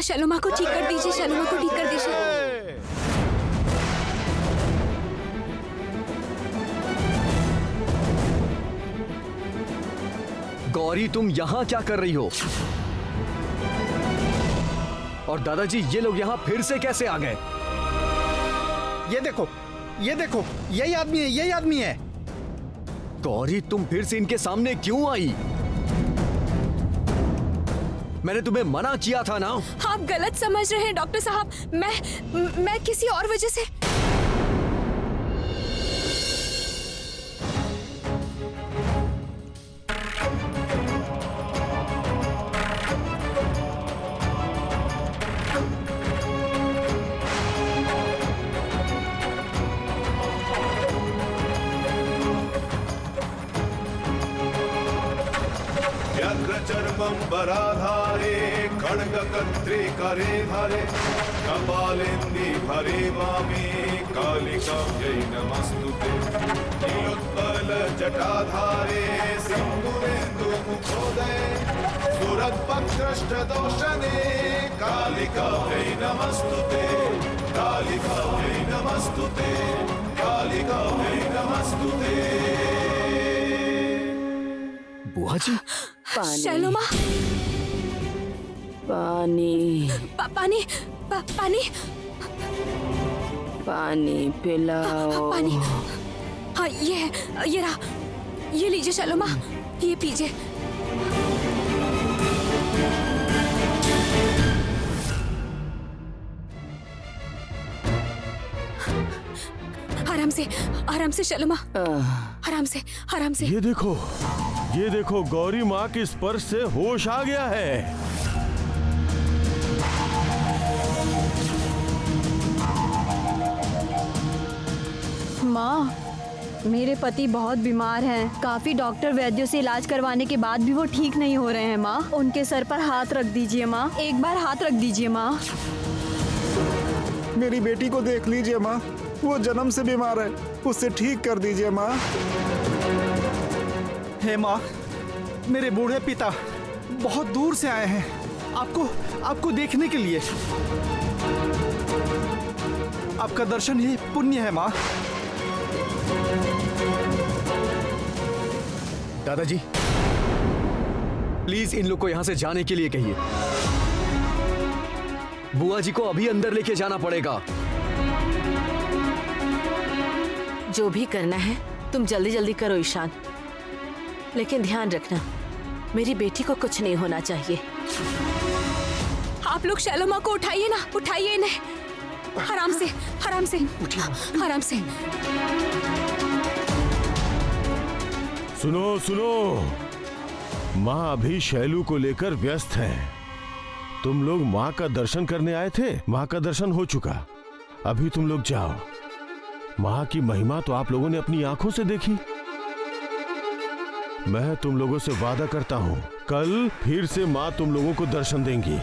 शैलोमा को ठीक कर दीजिए, शैलोमा को ठीक कर दीजिए। गौरी, तुम यहाँ क्या कर रही हो? और दादाजी, ये लोग यहाँ फिर से कैसे आ गए? ये देखो, ये देखो, यही आदमी है, यही आदमी है। गौरी, तुम फिर से इनके सामने क्यों आई? मैंने तुम्हें मना किया था ना। आप गलत समझ रहे हैं डॉक्टर साहब। मैं किसी और वजह से। चर्मंबराधारे खड्गकर्त्रे करे धारे कपालेन्दि भरे वामे कालिकायै नमस्तुते नीलोत्पल जटाधारे सिन्दूरेन्दु मुखोदये सुरद्भक्त्रष्टदोषणे कालिकायै नमस्तुते कालिकायै नमस्तुते कालिकायै नमस्तुते। बुआ जी, शैलोमा, पानी पानी पानी पानी पिलाओ। पानी, हाँ ये रहा, ये लीजिए शैलोमा, ये पीजिए। आराम से शैलोमा, आराम से। ये देखो गौरी माँ के स्पर्श से होश आ गया है। माँ, मेरे पति बहुत बीमार हैं। काफी डॉक्टर वैद्यों से इलाज करवाने के बाद भी वो ठीक नहीं हो रहे हैं माँ। उनके सर पर हाथ रख दीजिए माँ, एक बार हाथ रख दीजिए माँ। मेरी बेटी को देख लीजिए माँ, वो जन्म से बीमार है, उसे ठीक कर दीजिए माँ। हे माँ, मेरे बूढ़े पिता बहुत दूर से आए हैं आपको देखने के लिए। आपका दर्शन ही पुण्य है माँ। दादाजी, प्लीज इन लोग को यहां से जाने के लिए कहिए। बुआ जी को अभी अंदर लेके जाना पड़ेगा। जो भी करना है तुम जल्दी जल्दी करो ईशान, लेकिन ध्यान रखना मेरी बेटी को कुछ नहीं होना चाहिए। आप लोग शैलोमा को उठाइए ना, उठाइए इन्हें। आराम से। सुनो, माँ अभी शैलू को लेकर व्यस्त है। तुम लोग माँ का दर्शन करने आए थे, माँ का दर्शन हो चुका। अभी तुम लोग जाओ। माँ की महिमा तो आप लोगों ने अपनी आंखों से देखी। मैं तुम लोगों से वादा करता हूँ, कल फिर से माँ तुम लोगों को दर्शन देंगी।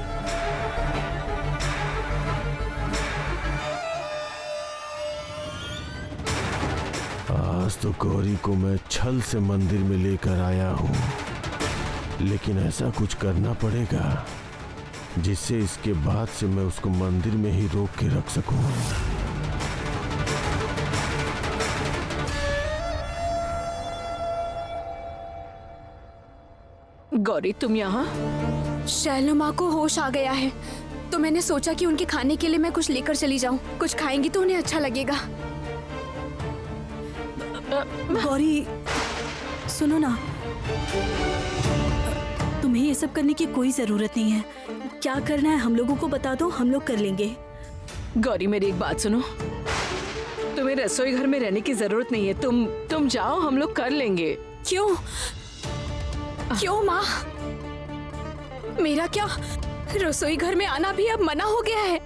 आज तो गौरी को मैं छल से मंदिर में लेकर आया हूँ, लेकिन ऐसा कुछ करना पड़ेगा जिससे इसके बाद से मैं उसको मंदिर में ही रोक के रख सकूं। गौरी, तुम यहाँ? शैलोमा को होश आ गया है, तो मैंने सोचा कि उनके खाने के लिए मैं कुछ लेकर चली जाऊं। कुछ खाएंगी तो उन्हें अच्छा लगेगा। गौरी, सुनो ना, तुम्हें ये सब करने की कोई जरूरत नहीं है। क्या करना है हम लोगों को बता दो, हम लोग कर लेंगे। गौरी, मेरी एक बात सुनो, तुम्हें रसोई घर में रहने की जरूरत नहीं है। तुम जाओ, हम लोग कर लेंगे। क्यों माँ? मेरा क्या रसोई घर में आना भी अब मना हो गया है?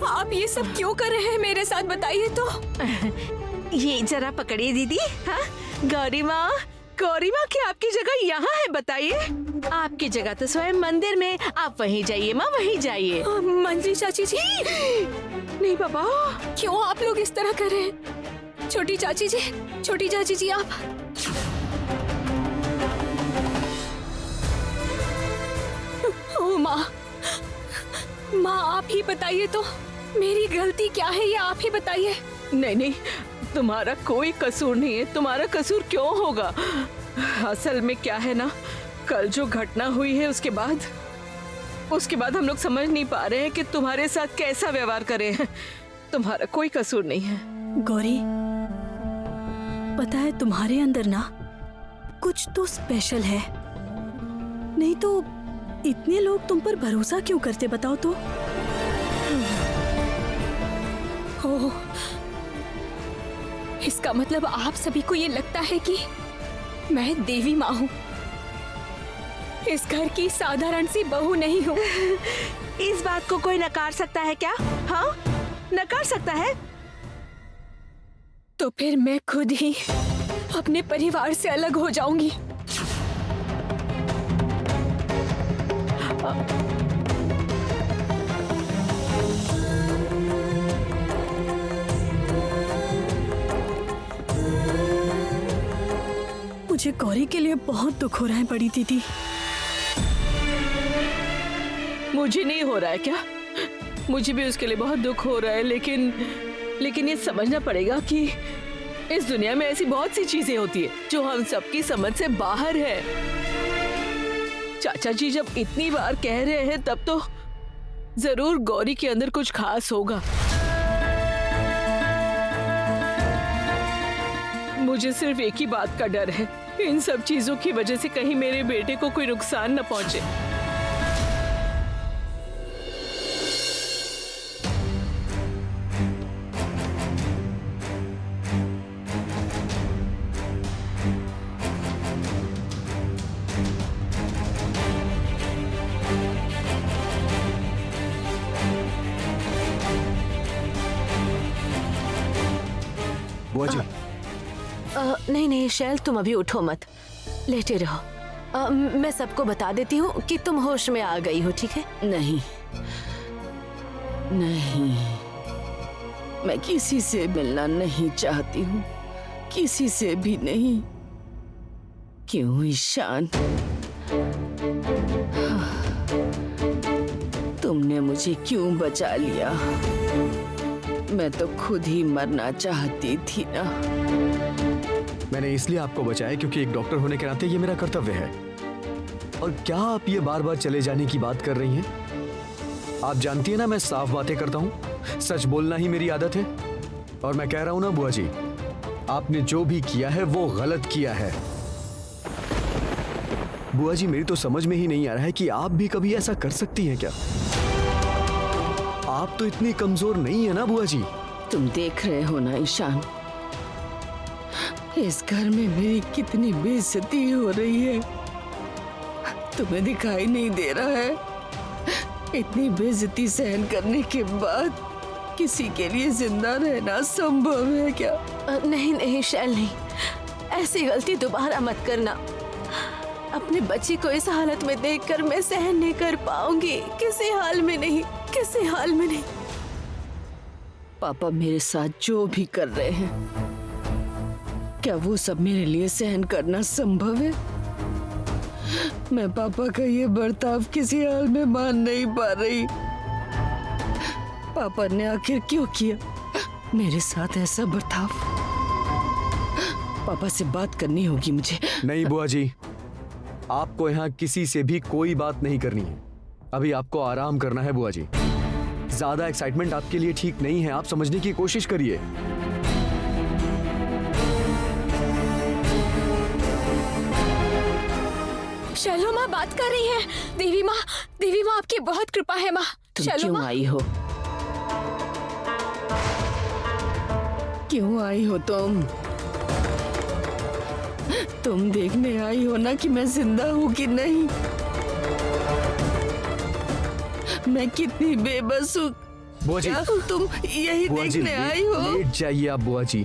आप ये सब क्यों कर रहे हैं मेरे साथ, बताइए तो। ये जरा पकड़िए दीदी। हाँ, गौरी माँ क्या आपकी जगह यहाँ है? बताइए। आपकी जगह तो स्वयं मंदिर में, आप वहीं जाइए माँ, वहीं जाइए। मंजरी चाची जी, नहीं बाबा, क्यों आप लोग इस तरह कर रहे हैं? छोटी चाची जी आप। ओ माँ, आप ही बताइए तो, मेरी गलती क्या है ये आप ही बताइए। नहीं नहीं, तुम्हारा कोई कसूर नहीं है। तुम्हारा कसूर क्यों होगा? असल में क्या है ना, कल जो घटना हुई है उसके बाद हम लोग समझ नहीं पा रहे हैं कि तुम्हारे साथ कैसा व्यवहार करें। तुम्हारा कोई कसूर नहीं है। गौरी, पता है तुम्हारे अंदर ना कुछ तो स्पेशल है, नहीं तो इतने लोग तुम पर भरोसा क्यों करते बताओ तो? ओह, इसका मतलब आप सभी को ये लगता है कि मैं देवी माँ हूँ, इस घर की साधारण सी बहू नहीं हूँ। इस बात को कोई नकार सकता है क्या? हाँ, नकार सकता है? तो फिर मैं खुद ही अपने परिवार से अलग हो जाऊंगी। मुझे गौरी के लिए बहुत दुख हो रहा है बड़ी दीदी। मुझे नहीं हो रहा है क्या? मुझे भी उसके लिए बहुत दुख हो रहा है, लेकिन ये समझना पड़ेगा कि इस दुनिया में ऐसी बहुत सी चीजें होती है जो हम सबकी समझ से बाहर है। चाचा जी जब इतनी बार कह रहे हैं तब तो जरूर गौरी के अंदर कुछ खास होगा। मुझे सिर्फ एक ही बात का डर है, इन सब चीजों की वजह से कहीं मेरे बेटे को कोई नुकसान न पहुंचे। बुआ जी, नहीं नहीं शैल, तुम अभी उठो मत, लेटे रहो। मैं सबको बता देती हूँ कि तुम होश में आ गई हो, ठीक है? नहीं नहीं, मैं किसी से मिलना नहीं चाहती हूँ, किसी से भी नहीं। क्यों ईशान? तुमने मुझे क्यों बचा लिया? मैं तो खुद ही मरना चाहती थी ना। मैंने इसलिए आपको बचाया क्योंकि एक डॉक्टर होने के नाते ये मेरा कर्तव्य है। और क्या आप ये बार बार चले जाने की बात कर रही हैं? आप जानती है ना मैं साफ बातें करता हूँ, सच बोलना ही मेरी आदत है। और मैं कह रहा हूँ ना बुआ जी, आपने जो भी किया है वो गलत किया है। बुआ जी, मेरी तो समझ में ही नहीं आ रहा है कि आप भी कभी ऐसा कर सकती हैं क्या? आप तो इतनी कमजोर नहीं है ना बुआ जी। तुम देख रहे हो ना ईशान, इस घर में मेरी कितनी बेइज्जती हो रही है। तुम्हें दिखाई नहीं दे रहा है? इतनी बेइज्जती सहन करने के बाद किसी के लिए जिंदा रहना संभव है क्या? नहीं नहीं शैल, नहीं, ऐसी गलती दोबारा मत करना। अपने बच्ची को इस हालत में देखकर मैं सहन नहीं कर पाऊंगी, किसी हाल में नहीं, किसी हाल में नहीं। पापा मेरे साथ जो भी कर रहे हैं, क्या वो सब मेरे लिए सहन करना संभव है? मैं पापा का ये बर्ताव किसी हाल में मान नहीं पा रही। पापा ने आखिर क्यों किया मेरे साथ ऐसा बर्ताव? पापा से बात करनी होगी मुझे। नहीं बुआ जी, आपको यहाँ किसी से भी कोई बात नहीं करनी है। अभी आपको आराम करना है बुआ जी। ज्यादा एक्साइटमेंट आपके लिए ठीक नहीं है, आप समझने की कोशिश करिए। शैलो माँ बात कर रही है। देवी माँ आपकी बहुत कृपा है माँ। तुम शैलो क्यों माँ, आई हो? क्यों आई हो तुम देखने आई हो ना कि मैं जिंदा हूँ कि नहीं। मैं कितनी बेबस हूँ। बुआ जी, क्या तुम यही बुआ जी, देखने आई हो? लेट जाइए आप बुआ जी।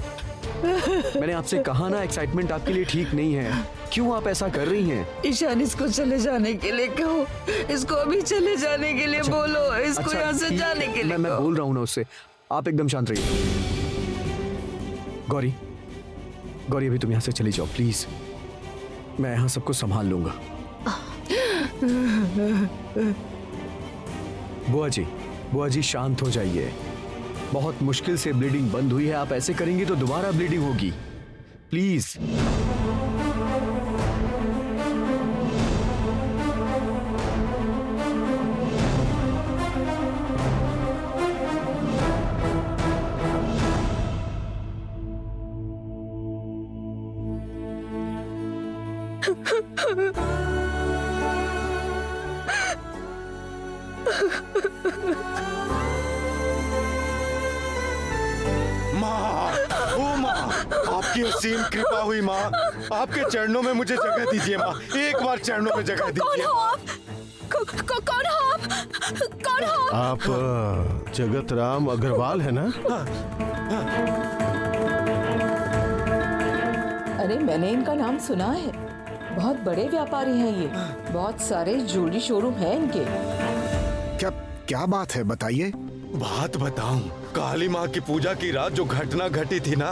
मैंने आपसे कहा ना एक्साइटमेंट आपके लिए ठीक नहीं है। क्यों आप ऐसा कर रही हैं? ईशान, इसको चले जाने के लिए कहो, इसको अभी चले जाने के लिए बोलो, इसको यहाँ से ठीक जाने है, के लिए मैं कहो। बोल रहा हूँ ना उससे, आप एकदम शांत रहिए। गौरी, गौरी अभी तुम यहाँ से चली जाओ प्लीज, मैं यहाँ सबको संभाल लूंगा। बुआ जी, बुआ जी शांत हो जाइए। बहुत मुश्किल से ब्लीडिंग बंद हुई है, आप ऐसे करेंगे तो दोबारा ब्लीडिंग होगी। प्लीज। माँ, ओ माँ, आपकी असीम कृपा हुई माँ। आपके चरणों में मुझे जगह दीजिए माँ, एक बार चरणों में जगह कौन दीजिए। हो आप? कौन हो आप? कौन हो आप? आप जगत राम अग्रवाल है ना? अरे मैंने इनका नाम सुना है, बहुत बड़े व्यापारी हैं ये। बहुत सारे ज्वेलरी शोरूम हैं इनके। क्या क्या बात है, बताइए। बात बताऊं, काली माँ की पूजा की रात जो घटना घटी थी ना,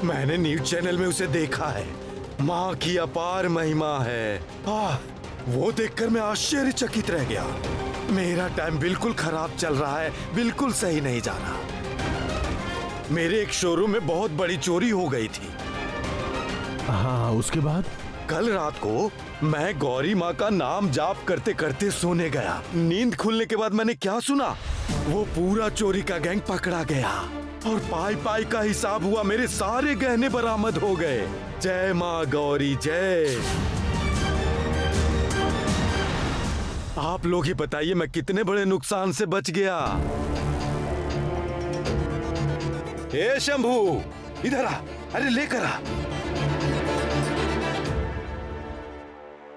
मैंने न्यूज चैनल में उसे देखा है। माँ की अपार महिमा है। वो देखकर मैं आश्चर्यचकित रह गया। मेरा टाइम बिल्कुल खराब चल रहा है, बिल्कुल सही नहीं जा रहा। मेरे एक शोरूम में बहुत बड़ी चोरी हो गई थी। हाँ, उसके बाद? कल रात को मैं गौरी माँ का नाम जाप करते करते सोने गया। नींद खुलने के बाद मैंने क्या सुना, वो पूरा चोरी का गैंग पकड़ा गया और पाई पाई का हिसाब हुआ। मेरे सारे गहने बरामद हो गए। जय माँ गौरी जय। आप लोग ही बताइए मैं कितने बड़े नुकसान से बच गया। ए शंभू, इधर आ, अरे लेकर आ,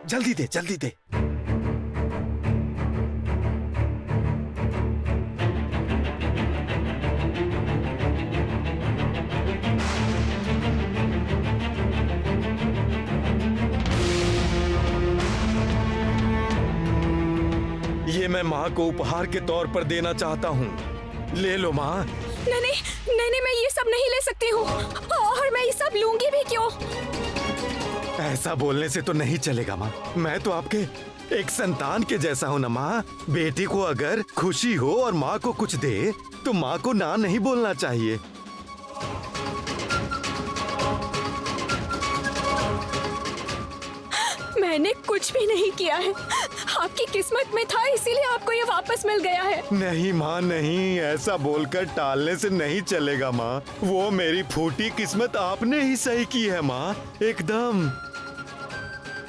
जल्दी दे जल्दी दे। ये मैं माँ को उपहार के तौर पर देना चाहता हूँ। ले लो माँ। नहीं, मैं ये सब नहीं ले सकती हूँ। और मैं ये सब लूंगी भी क्यों? ऐसा बोलने से तो नहीं चलेगा माँ। मैं तो आपके एक संतान के जैसा हूँ ना माँ। बेटी को अगर खुशी हो और माँ को कुछ दे तो माँ को ना नहीं बोलना चाहिए। मैंने कुछ भी नहीं किया है। आपकी किस्मत में था, इसीलिए आपको ये वापस मिल गया है। नहीं माँ नहीं, ऐसा बोलकर टालने से नहीं चलेगा माँ। वो मेरी फूटी किस्मत आपने ही सही की है माँ, एकदम।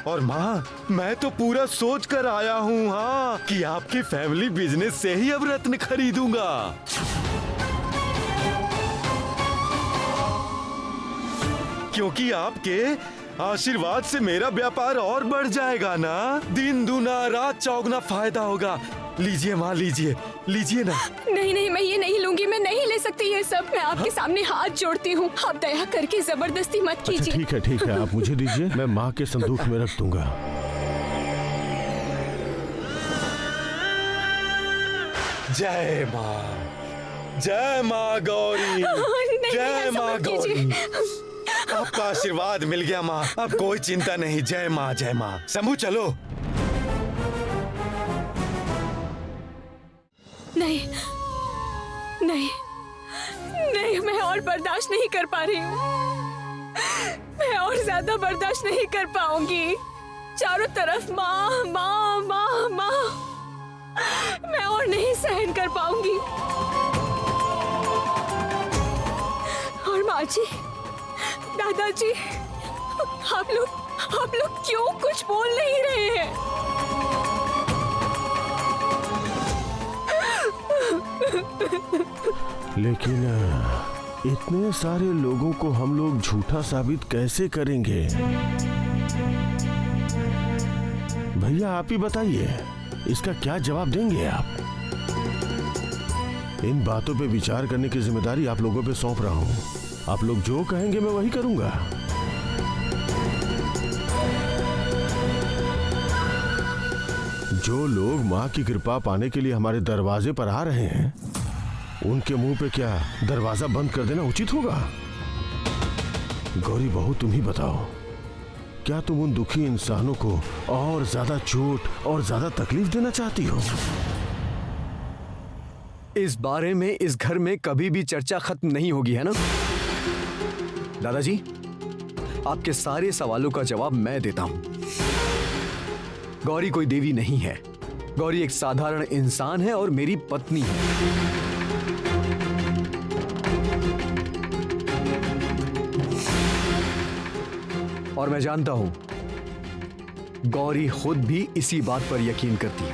और माँ, मैं तो पूरा सोच कर आया हूँ हाँ कि आपकी फैमिली बिजनेस से ही अब रत्न खरीदूंगा। क्योंकि आपके आशीर्वाद से मेरा व्यापार और बढ़ जाएगा ना। दिन दूना रात चौगुना फायदा होगा। लीजिए माँ, लीजिए लीजिए ना। नहीं, मैं ये नहीं लूंगी। मैं नहीं ले सकती ये सब। मैं आपके सामने हाथ जोड़ती हूँ, आप दया करके जबरदस्ती मत अच्छा, कीजिए। ठीक है, आप मुझे दीजिए, मैं माँ के संदूक में रख दूंगा। जय माँ गौरी, जय माँ गौरी। आपका आशीर्वाद मिल गया माँ, अब कोई चिंता नहीं। जय माँ शंभू चलो। नहीं, मैं और बर्दाश्त नहीं कर पा रही हूँ। मैं और ज्यादा बर्दाश्त नहीं कर पाऊंगी। चारों तरफ माँ माँ माँ माँ, मैं और नहीं सहन कर पाऊंगी। और माँ जी, दादाजी, आप लोग क्यों कुछ बोल नहीं रहे हैं? लेकिन इतने सारे लोगों को हम लोग झूठा साबित कैसे करेंगे? भैया आप ही बताइए, इसका क्या जवाब देंगे आप? इन बातों पे विचार करने की जिम्मेदारी आप लोगों पे सौंप रहा हूँ। आप लोग जो कहेंगे मैं वही करूंगा। जो लोग माँ की कृपा पाने के लिए हमारे दरवाजे पर आ रहे हैं, उनके मुंह पे क्या दरवाजा बंद कर देना उचित होगा? गौरी बहू, तुम ही बताओ, क्या तुम उन दुखी इंसानों को और ज्यादा चोट और ज्यादा तकलीफ देना चाहती हो? इस बारे में इस घर में कभी भी चर्चा खत्म नहीं होगी, है ना? दादाजी, आपके सारे सवालों का जवाब मैं देता हूं। गौरी कोई देवी नहीं है। गौरी एक साधारण इंसान है और मेरी पत्नी है। और मैं जानता हूं गौरी खुद भी इसी बात पर यकीन करती है।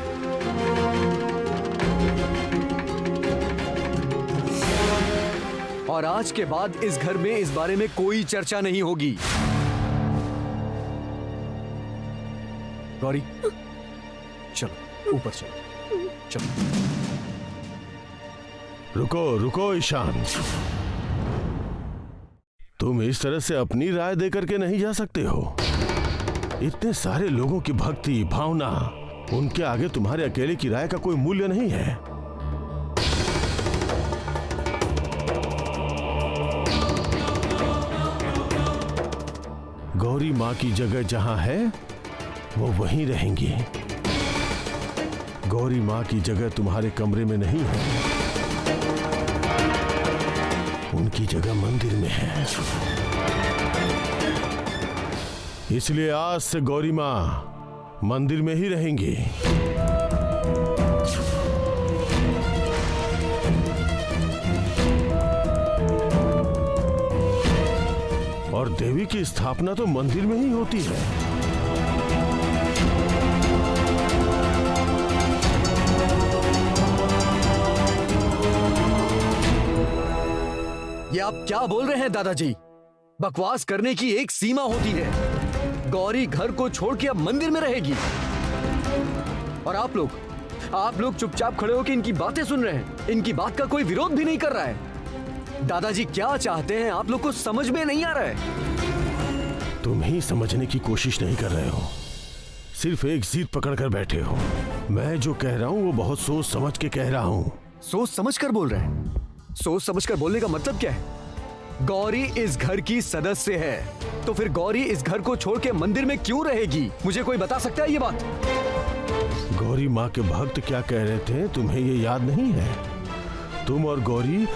और आज के बाद इस घर में इस बारे में कोई चर्चा नहीं होगी। गौरी, चलो ऊपर चलो, चलो। रुको रुको ईशान, तुम इस तरह से अपनी राय देकर के नहीं जा सकते हो। इतने सारे लोगों की भक्ति भावना, उनके आगे तुम्हारे अकेले की राय का कोई मूल्य नहीं है। गौरी माँ की जगह जहां है वो वहीं रहेंगी। गौरी माँ की जगह तुम्हारे कमरे में नहीं है, उनकी जगह मंदिर में है। इसलिए आज से गौरी माँ मंदिर में ही रहेंगी। और देवी की स्थापना तो मंदिर में ही होती है। ये आप क्या बोल रहे हैं दादाजी? बकवास करने की एक सीमा होती है। गौरी घर को छोड़ के अब मंदिर में रहेगी और आप लोग चुपचाप खड़े होकर इनकी बातें सुन रहे हैं। इनकी बात का कोई विरोध भी नहीं कर रहा है। दादाजी क्या चाहते हैं आप लोग को समझ में नहीं आ रहा है। तुम ही समझने की कोशिश नहीं कर रहे हो, सिर्फ एक जिद पकड़ कर बैठे हो। मैं जो कह रहा हूँ वो बहुत सोच समझ के कह रहा हूँ। सोच समझ कर बोल रहे हैं? सोच समझ कर बोलने का मतलब क्या है? गौरी इस घर की सदस्य है, तो फिर गौरी इस घर को छोड़ के मंदिर में क्यों रहेगी? मुझे कोई बता सकता है ये बात? गौरी माँ के भक्त क्या कह रहे थे, तुम्हें ये याद नहीं है? तुम और गौरी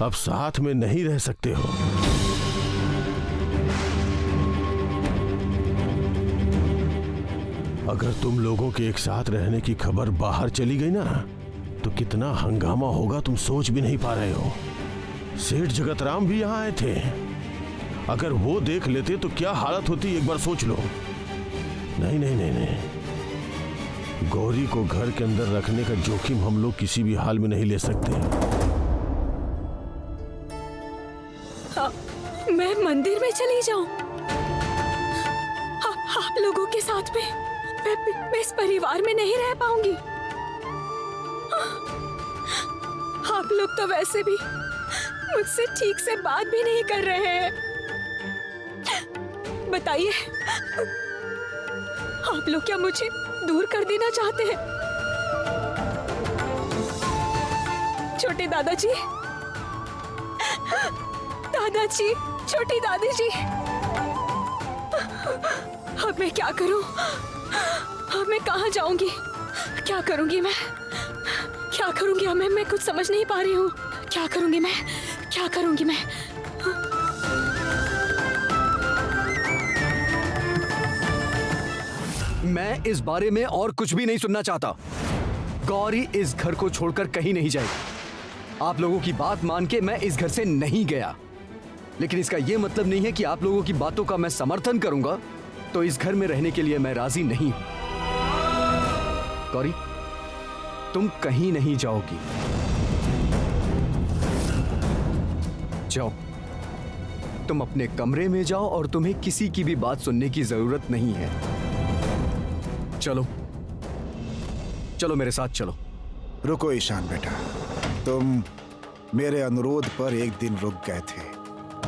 अब साथ में नहीं रह सकते हो। अगर तुम लोगों के एक साथ रहने की खबर बाहर चली गई ना, तो कितना हंगामा होगा तुम सोच भी नहीं पा रहे हो। सेठ जगतराम भी यहाँ आए थे, अगर वो देख लेते तो क्या हालत होती, एक बार सोच लो। नहीं नहीं नहीं नहीं, गौरी को घर के अंदर रखने का जोखिम हम लोग किसी भी हाल में नहीं ले सकते। मैं मंदिर में चली जाऊं? आप लोगों के साथ में मैं इस परिवार में नहीं रह पाऊंगी। आप लोग तो वैसे भी मुझसे ठीक से बात भी नहीं कर रहे हैं। बताइए, आप लोग क्या मुझे दूर कर देना चाहते हैं? छोटे दादाजी, दादाजी, छोटी दादी जी, अब मैं क्या करूं? अब मैं कहां जाऊंगी? क्या करूंगी मैं? क्या करूंगी? अब मैं कुछ समझ नहीं पा रही हूँ। क्या करूंगी मैं? क्या करूंगी मैं? मैं इस बारे में और कुछ भी नहीं सुनना चाहता। गौरी इस घर को छोड़कर कहीं नहीं जाएगी। आप लोगों की बात मान के मैं इस घर से नहीं गया, लेकिन इसका यह मतलब नहीं है कि आप लोगों की बातों का मैं समर्थन करूंगा तो इस घर में रहने के लिए मैं राजी नहीं हूं। गौरी, तुम कहीं नहीं जाओगी। जाओ, तुम अपने कमरे में जाओ और तुम्हें किसी की भी बात सुनने की जरूरत नहीं है। चलो चलो मेरे साथ चलो। रुको ईशान बेटा, तुम मेरे अनुरोध पर एक दिन रुक गए थे।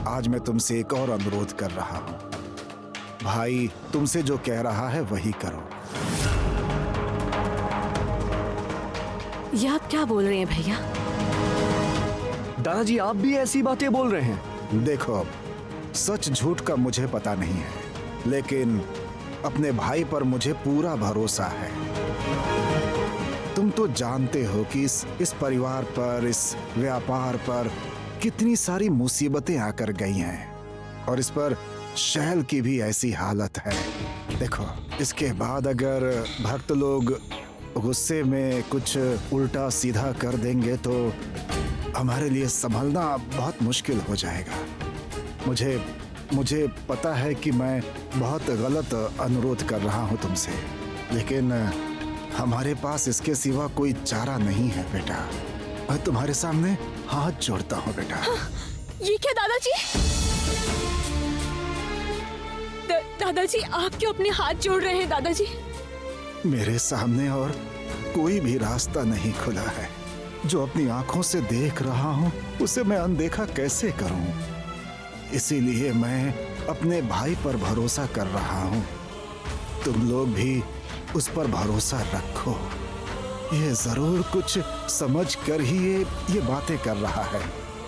आज मैं तुमसे एक और अनुरोध कर रहा हूं। भाई तुमसे जो कह रहा है वही करो। ये आप क्या बोल रहे हैं भैया? दादाजी, आप भी ऐसी बातें बोल रहे हैं? देखो, अब सच झूठ का मुझे पता नहीं है, लेकिन अपने भाई पर मुझे पूरा भरोसा है। तुम तो जानते हो कि इस परिवार पर, इस व्यापार पर कितनी सारी मुसीबतें आकर गई हैं और इस पर शहल की भी ऐसी हालत है। देखो, इसके बाद अगर भक्त लोग गुस्से में कुछ उल्टा सीधा कर देंगे तो हमारे लिए संभलना बहुत मुश्किल हो जाएगा। मुझे पता है कि मैं बहुत गलत अनुरोध कर रहा हूँ तुमसे, लेकिन हमारे पास इसके सिवा कोई चारा नहीं है बेटा। मैं तुम्हारे सामने हाथ जोड़ता हूँ बेटा। ये क्या दादाजी? दादाजी, आप क्यों अपने हाथ जोड़ रहे हैं दादाजी? मेरे सामने और कोई भी रास्ता नहीं खुला है। जो अपनी आंखों से देख रहा हूँ उसे मैं अनदेखा कैसे करूँ? इसीलिए मैं अपने भाई पर भरोसा कर रहा हूँ। तुम लोग भी उस पर भरोसा रखो। ये जरूर कुछ समझ कर ही ये बातें कर रहा है।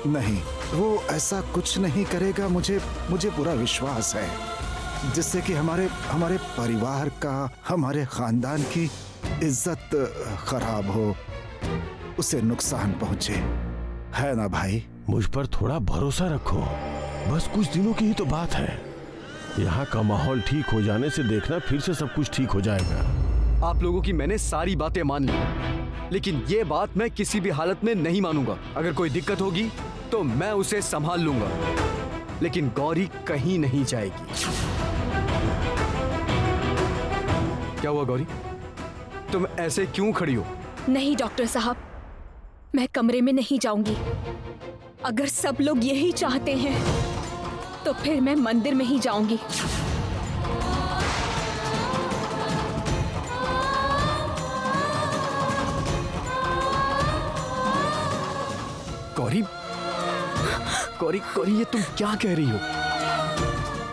नहीं, वो ऐसा कुछ नहीं करेगा। मुझे पूरा विश्वास है, जिससे कि हमारे परिवार का, हमारे खानदान की इज्जत खराब हो, उसे नुकसान पहुंचे, है ना भाई? मुझ पर थोड़ा भरोसा रखो, बस कुछ दिनों की ही तो बात है। यहाँ का माहौल ठीक हो जाने से देखना फिर से सब कुछ ठीक हो जाएगा। आप लोगों की मैंने सारी बातें मान ली, लेकिन ये बात मैं किसी भी हालत में नहीं मानूंगा। अगर कोई दिक्कत होगी तो मैं उसे संभाल लूंगा, लेकिन गौरी कहीं नहीं जाएगी। क्या हुआ गौरी, तुम ऐसे क्यों खड़ी हो? नहीं डॉक्टर साहब, मैं कमरे में नहीं जाऊंगी। अगर सब लोग यही चाहते हैं तो फिर मैं मंदिर में ही जाऊंगी। गौरी, गौरी, गौरी, ये तुम क्या कह रही हो?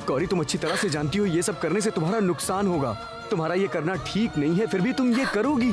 गौरी, तुम अच्छी तरह से जानती हो ये सब करने से तुम्हारा नुकसान होगा। तुम्हारा ये करना ठीक नहीं है, फिर भी तुम ये करोगी।